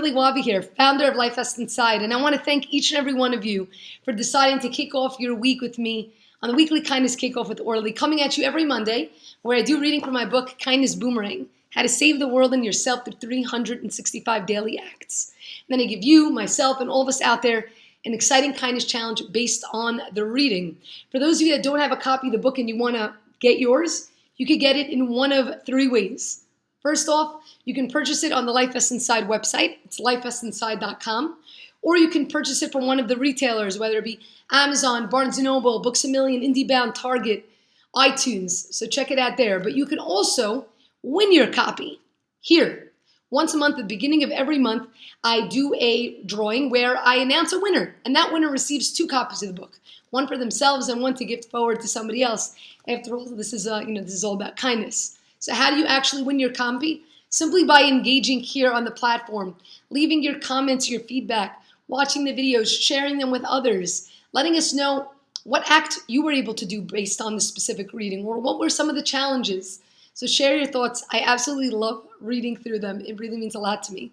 Orly here, founder of LifeVestInside, and I want to thank each and every one of you for deciding to kick off your week with me on the weekly Kindness Kickoff with Orly, coming at you every Monday, where I do reading from my book, Kindness Boomerang, How to Save the World and Yourself Through 365 Daily Acts. And then I give you, myself, and all of us out there an exciting kindness challenge based on the reading. For those of you that don't have a copy of the book and you want to get yours, you could get it in one of three ways. First off, you can purchase it on the LifeVestInside website. It's LifeVestInside.com. Or you can purchase it from one of the retailers, whether it be Amazon, Barnes & Noble, Books A Million, IndieBound, Target, iTunes. So check it out there. But you can also win your copy here. Once a month, at the beginning of every month, I do a drawing where I announce a winner. And that winner receives 2 copies of the book. One for themselves and one to gift forward to somebody else. After all, this is all about kindness. So how do you actually win your copy? Simply by engaging here on the platform, leaving your comments, your feedback, watching the videos, sharing them with others, letting us know what act you were able to do based on the specific reading, or what were some of the challenges. So share your thoughts. I absolutely love reading through them. It really means a lot to me.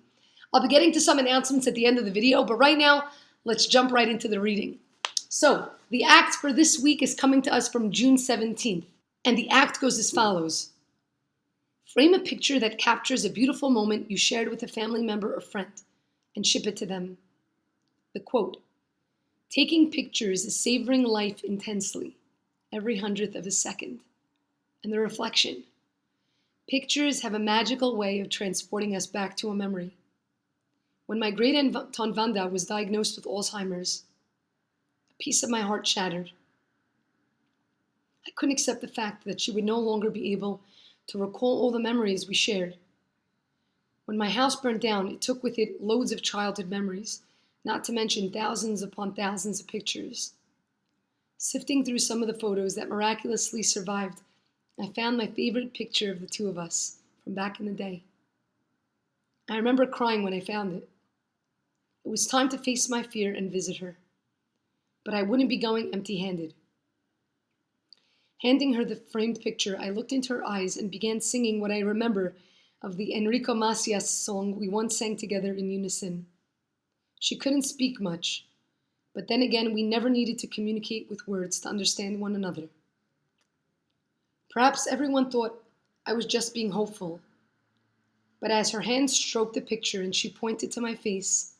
I'll be getting to some announcements at the end of the video, but right now, let's jump right into the reading. So the act for this week is coming to us from June 17th, and the act goes as follows. Frame a picture that captures a beautiful moment you shared with a family member or friend and ship it to them. The quote, "Taking pictures is savoring life intensely, every 100th of a second." And the reflection, pictures have a magical way of transporting us back to a memory. When my great-aunt Vanda was diagnosed with Alzheimer's, a piece of my heart shattered. I couldn't accept the fact that she would no longer be able to recall all the memories we shared. When my house burned down, it took with it loads of childhood memories, not to mention thousands upon thousands of pictures. Sifting through some of the photos that miraculously survived, I found my favorite picture of the 2 of us from back in the day. I remember crying when I found it. It was time to face my fear and visit her, but I wouldn't be going empty-handed. Handing her the framed picture, I looked into her eyes and began singing what I remember of the Enrico Macias song we once sang together in unison. She couldn't speak much, but then again, we never needed to communicate with words to understand one another. Perhaps everyone thought I was just being hopeful, but as her hand stroked the picture and she pointed to my face,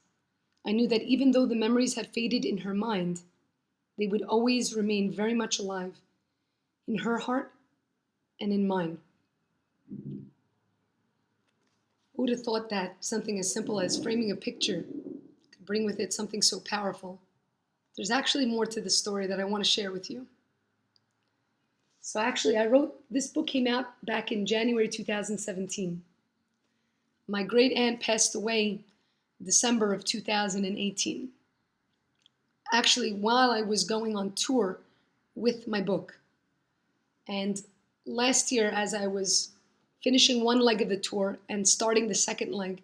I knew that even though the memories had faded in her mind, they would always remain very much alive in her heart and in mine. Who would have thought that something as simple as framing a picture could bring with it something so powerful? There's actually more to the story that I want to share with you. So actually, this book came out back in January 2017. My great aunt passed away December of 2018. Actually, while I was going on tour with my book. And last year, as I was finishing one leg of the tour and starting the second leg,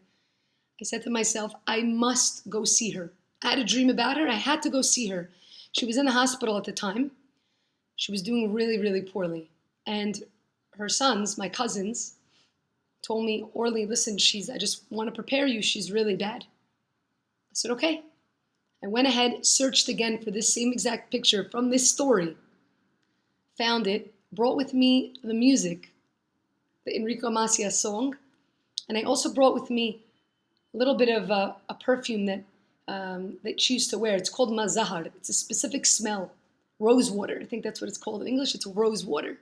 I said to myself, I must go see her. I had a dream about her. I had to go see her. She was in the hospital at the time. She was doing really, really poorly. And her sons, my cousins, told me, Orly, listen, I just want to prepare you. She's really bad. I said, okay. I went ahead, searched again for this same exact picture from this story, found it, brought with me the music, the Enrico Macias song, and I also brought with me a little bit of a perfume that she used to wear. It's called mazahar. It's a specific smell, rose water. I think that's what it's called in English. It's rose water.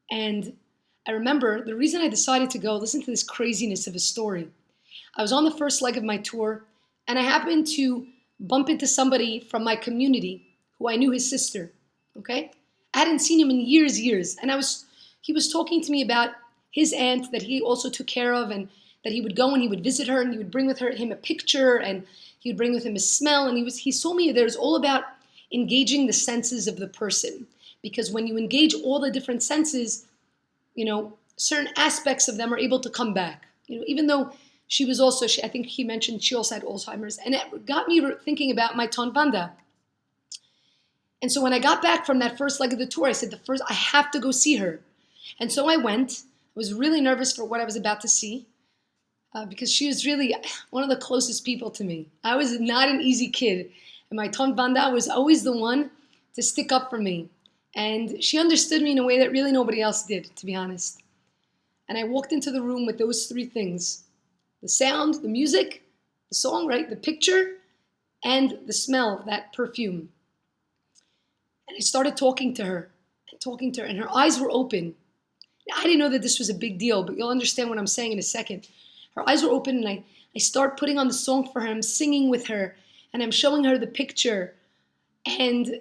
And I remember the reason I decided to go listen to this craziness of a story. I was on the first leg of my tour, and I happened to bump into somebody from my community who I knew his sister, okay? I hadn't seen him in years, and he was talking to me about his aunt that he also took care of, and that he would go and he would visit her, and he would bring with him a picture, and he would bring with him a smell, and he told me there's all about engaging the senses of the person, because when you engage all the different senses, certain aspects of them are able to come back. Even though I think he mentioned she also had Alzheimer's, and it got me thinking about my Tante Vanda. And so when I got back from that first leg of the tour, I said, I have to go see her. And so I went. I was really nervous for what I was about to see. because she was really one of the closest people to me. I was not an easy kid, and my tante Vanda was always the one to stick up for me. And she understood me in a way that really nobody else did, to be honest. And I walked into the room with those three things: the sound, the music, the song, right, the picture, and the smell, that perfume. And I started talking to her, and her eyes were open. Now, I didn't know that this was a big deal, but you'll understand what I'm saying in a second. Her eyes were open, and I start putting on the song for her. I'm singing with her, and I'm showing her the picture, and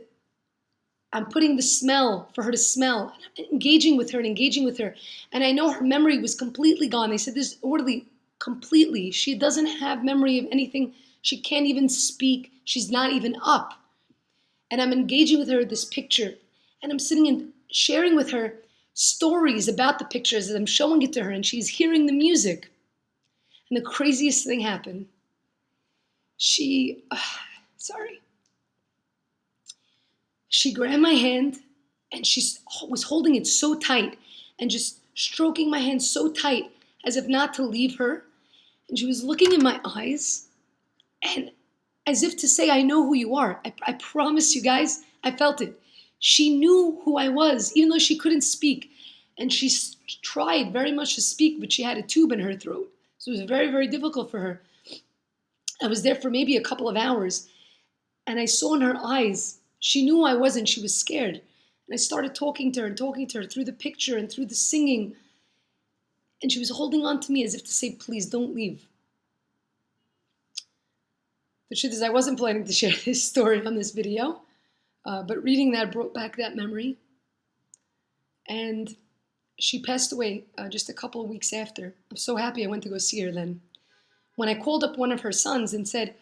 I'm putting the smell for her to smell, and I'm engaging with her. And I know her memory was completely gone. They said this orderly, completely. She doesn't have memory of anything. She can't even speak. She's not even up. And I'm engaging with her this picture, and I'm sitting and sharing with her stories about the pictures as I'm showing it to her, and she's hearing the music. And the craziest thing happened. She grabbed my hand, and she was holding it so tight and just stroking my hand so tight as if not to leave her. And she was looking in my eyes, and as if to say, I know who you are. I promise you guys, I felt it. She knew who I was, even though she couldn't speak. And she tried very much to speak, but she had a tube in her throat. So it was very, very difficult for her. I was there for maybe a couple of hours, and I saw in her eyes, she knew who I was, and she was scared. And I started talking to her through the picture and through the singing. And she was holding on to me as if to say, please don't leave. The truth is, I wasn't planning to share this story on this video, but reading that brought back that memory. And she passed away just a couple of weeks after. I'm so happy I went to go see her then. When I called up one of her sons and said,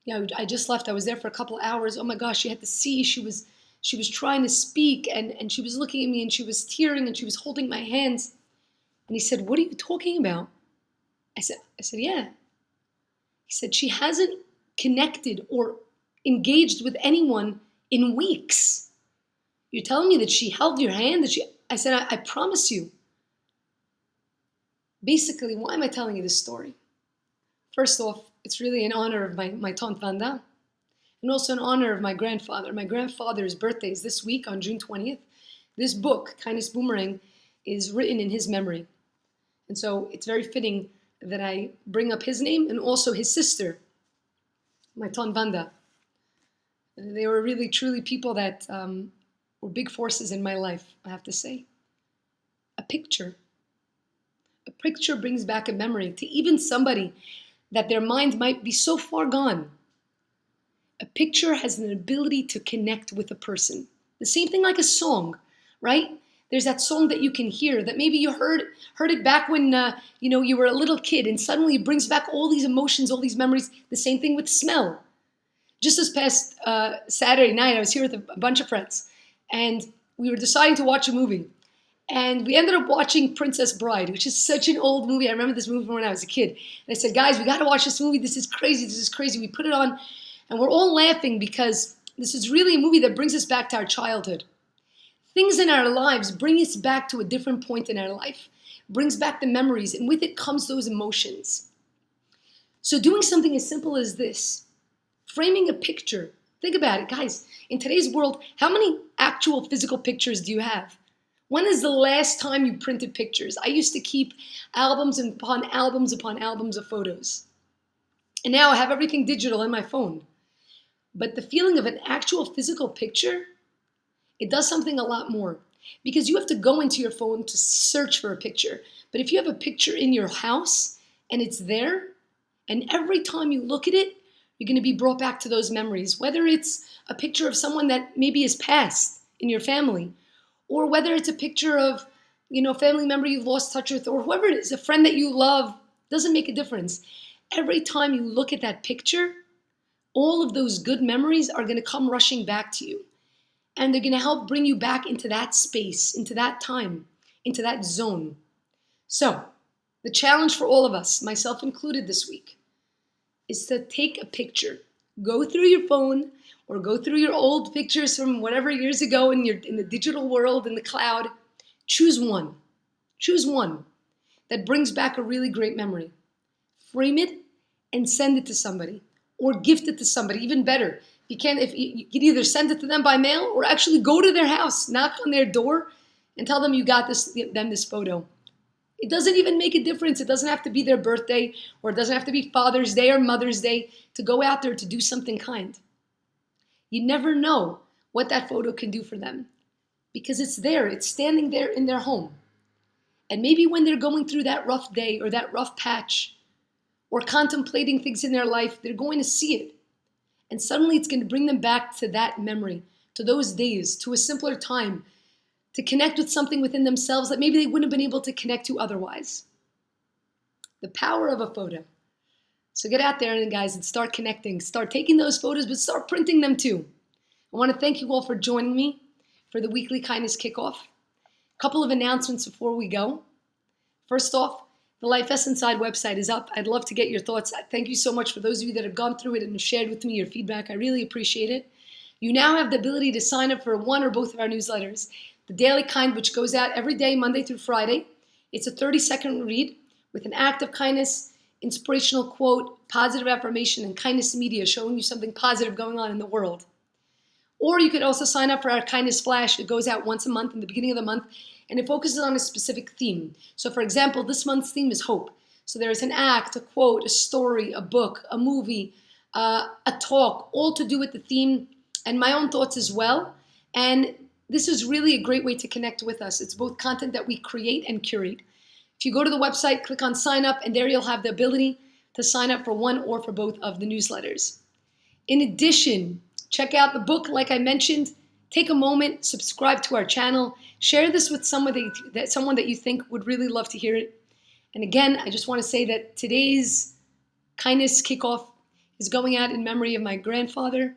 yeah, I just left. I was there for a couple of hours. Oh my gosh, you had to see. She was trying to speak, and she was looking at me, and she was tearing, and she was holding my hands. And he said, what are you talking about? I said, yeah. He said, she hasn't connected or engaged with anyone in weeks. You're telling me that she held your hand? I said, I promise you. Basically, why am I telling you this story? First off, it's really in honor of my tante Vanda, and also in honor of my grandfather. My grandfather's birthday is this week on June 20th. This book, Kindness Boomerang, is written in his memory. And so it's very fitting that I bring up his name and also his sister, my tante Vanda. They were really, truly people that were big forces in my life, I have to say. A picture brings back a memory to even somebody that their mind might be so far gone. A picture has an ability to connect with a person. The same thing like a song, right? There's that song that you can hear that maybe you heard it back when you were a little kid, and suddenly it brings back all these emotions, all these memories. The same thing with smell. Just this past Saturday night, I was here with a bunch of friends, and we were deciding to watch a movie. And we ended up watching Princess Bride, which is such an old movie. I remember this movie from when I was a kid. And I said, guys, we got to watch this movie. This is crazy. We put it on, and we're all laughing because this is really a movie that brings us back to our childhood. Things in our lives bring us back to a different point in our life, brings back the memories, and with it comes those emotions. So doing something as simple as this, framing a picture. Think about it, guys. In today's world, how many actual physical pictures do you have? When is the last time you printed pictures? I used to keep albums upon albums upon albums of photos. And now I have everything digital in my phone. But the feeling of an actual physical picture, it does something a lot more. Because you have to go into your phone to search for a picture. But if you have a picture in your house and it's there, and every time you look at it, you're going to be brought back to those memories. Whether it's a picture of someone that maybe is passed in your family, or whether it's a picture of, a family member you've lost touch with, or whoever it is, a friend that you love, doesn't make a difference. Every time you look at that picture, all of those good memories are going to come rushing back to you. And they're going to help bring you back into that space, into that time, into that zone. So, the challenge for all of us, myself included this week, is to take a picture. Go through your phone, or go through your old pictures from whatever years ago in the digital world, in the cloud. Choose one that brings back a really great memory. frame it and send it to somebody or gift it to somebody. Even better, you can you can either send it to them by mail or actually go to their house, knock on their door, and tell them you got this photo. It doesn't even make a difference. It doesn't have to be their birthday, or it doesn't have to be Father's Day or Mother's Day to go out there to do something kind. You never know what that photo can do for them because it's there. It's standing there in their home. And maybe when they're going through that rough day or that rough patch or contemplating things in their life, they're going to see it. And suddenly it's going to bring them back to that memory, to those days, to a simpler time, to connect with something within themselves that maybe they wouldn't have been able to connect to otherwise. The power of a photo. So get out there and guys and start connecting. Start taking those photos, but start printing them too. I want to thank you all for joining me for the weekly Kindness Kickoff. A couple of announcements before we go. First off, the LifeVestInside website is up. I'd love to get your thoughts. Thank you so much for those of you that have gone through it and shared with me your feedback. I really appreciate it. You now have the ability to sign up for one or both of our newsletters. The Daily Kind, which goes out every day, Monday through Friday. It's a 30-second read with an act of kindness, inspirational quote, positive affirmation, and kindness media showing you something positive going on in the world. Or you could also sign up for our Kindness Flash. It goes out once a month in the beginning of the month, and it focuses on a specific theme. So for example, this month's theme is hope. So there is an act, a quote, a story, a book, a movie, a talk, all to do with the theme and my own thoughts as well. And this is really a great way to connect with us. It's both content that we create and curate. If you go to the website, click on sign up, and there you'll have the ability to sign up for one or for both of the newsletters. In addition, check out the book, like I mentioned. Take a moment, subscribe to our channel, share this with someone that you think would really love to hear it. And again, I just want to say that today's Kindness Kickoff is going out in memory of my grandfather,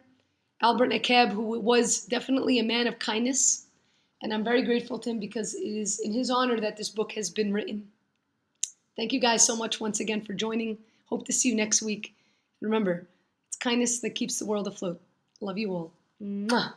Albert Nakeb, who was definitely a man of kindness. And I'm very grateful to him because it is in his honor that this book has been written. Thank you guys so much once again for joining. Hope to see you next week. And remember, it's kindness that keeps the world afloat. Love you all. Mwah.